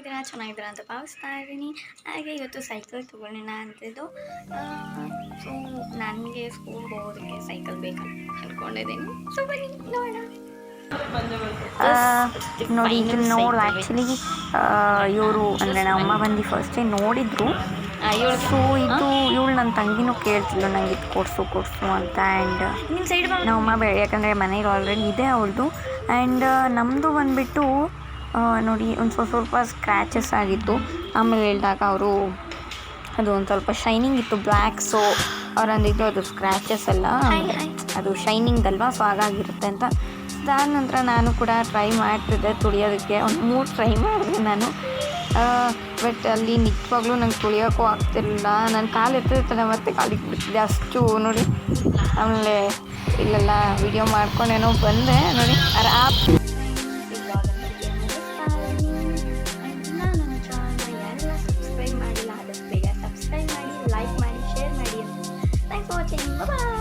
ಹೇಗಿದ್ದೀರಾ? ಚೆನ್ನಾಗಿದ್ದೀರಾ ಅಂತ ಭಾವಿಸ್ತಾ ಇದ್ದೀನಿ. ಹಾಗೆ ಇವತ್ತು ಸೈಕಲ್ ತೊಗೊಳ್ಳೋಣ ಅಂತಿದ್ದು. ಸೊ ನನಗೆ ಸ್ಕೂಲ್ಗೆ ಹೋಗೋದಕ್ಕೆ ಸೈಕಲ್ ಬೇಕಂತ ಅಂದ್ಕೊಂಡಿದ್ದೀನಿ. ಸೊ ಬನ್ನಿ ನೋಡೋಣ. ನೋಡಿ ಇದನ್ನ ನೋಡು. ಆ್ಯಕ್ಚುಲಿ ಇವರು ಅಂದರೆ ನಮ್ಮ ಅಮ್ಮ ಬಂದು ಫಸ್ಟೇ ನೋಡಿದ್ರು. ಸೊ ಇದು ಇವಳು ನನ್ನ ತಂಗಿನೂ ಕೇಳ್ತಿದ್ಲು ನಂಗೆ ಇದು ಕೊಡಿಸು ಅಂತ. ಆ್ಯಂಡ್ ನಮ್ಮಮ್ಮ ಯಾಕಂದರೆ ಮನೇಲಿ ಆಲ್ರೆಡಿ ಇದೆ ಅವಳದು. ಆ್ಯಂಡ್ ನಮ್ಮದು ಬಂದುಬಿಟ್ಟು ನೋಡಿ ಒಂದು ಸ್ವಲ್ಪ ಸ್ಕ್ರ್ಯಾಚಸ್ ಆಗಿತ್ತು. ಆಮೇಲೆ ಹೇಳಿದಾಗ ಅವರು ಅದು ಒಂದು ಸ್ವಲ್ಪ ಶೈನಿಂಗ್ ಇತ್ತು ಬ್ಲ್ಯಾಕ್. ಸೊ ಅವ್ರು ಅಂದಿದ್ದು ಅದು ಸ್ಕ್ರ್ಯಾಚಸ್ ಅಲ್ಲ, ಅದು ಶೈನಿಂಗ್ ಅಲ್ವಾ, ಸೊ ಹಾಗಾಗಿರುತ್ತೆ ಅಂತ. ಅದಾದ ನಂತರ ನಾನು ಕೂಡ ಟ್ರೈ ಮಾಡ್ತಿದ್ದೆ ತುಳಿಯೋದಕ್ಕೆ. ಒಂದು 3 ಟ್ರೈ ಮಾಡಿದೆ ನಾನು. ಬಟ್ ಅಲ್ಲಿ ನಿಜವಾಗ್ಲೂ ನಂಗೆ ತುಳಿಯೋಕ್ಕೂ ಆಗ್ತಿರಲಿಲ್ಲ. ನನ್ನ ಕಾಲು ಎತ್ತಿರ್ತಾನೆ ಮತ್ತೆ ಕಾಲಿಗೆ ಬಿಡ್ತಿದ್ದೆ ಅಷ್ಟು ನೋಡಿ. ಆಮೇಲೆ ಇಲ್ಲೆಲ್ಲ ವಿಡಿಯೋ ಮಾಡ್ಕೊಂಡೇನೋ ಬಂದೆ ನೋಡಿ. ಆರಾಮ್ ಸಬ್ಸ್ಕ್ರೈಬ್ ಮಾಡಿಲ್ಲ, ಆದಷ್ಟು ಬೇಗ ಸಬ್ಸ್ಕ್ರೈಬ್ ಮಾಡಿ, ಲೈಕ್ ಮಾಡಿ, ಶೇರ್ ಮಾಡಿ. Thanks for watching. ಬಾಯ್.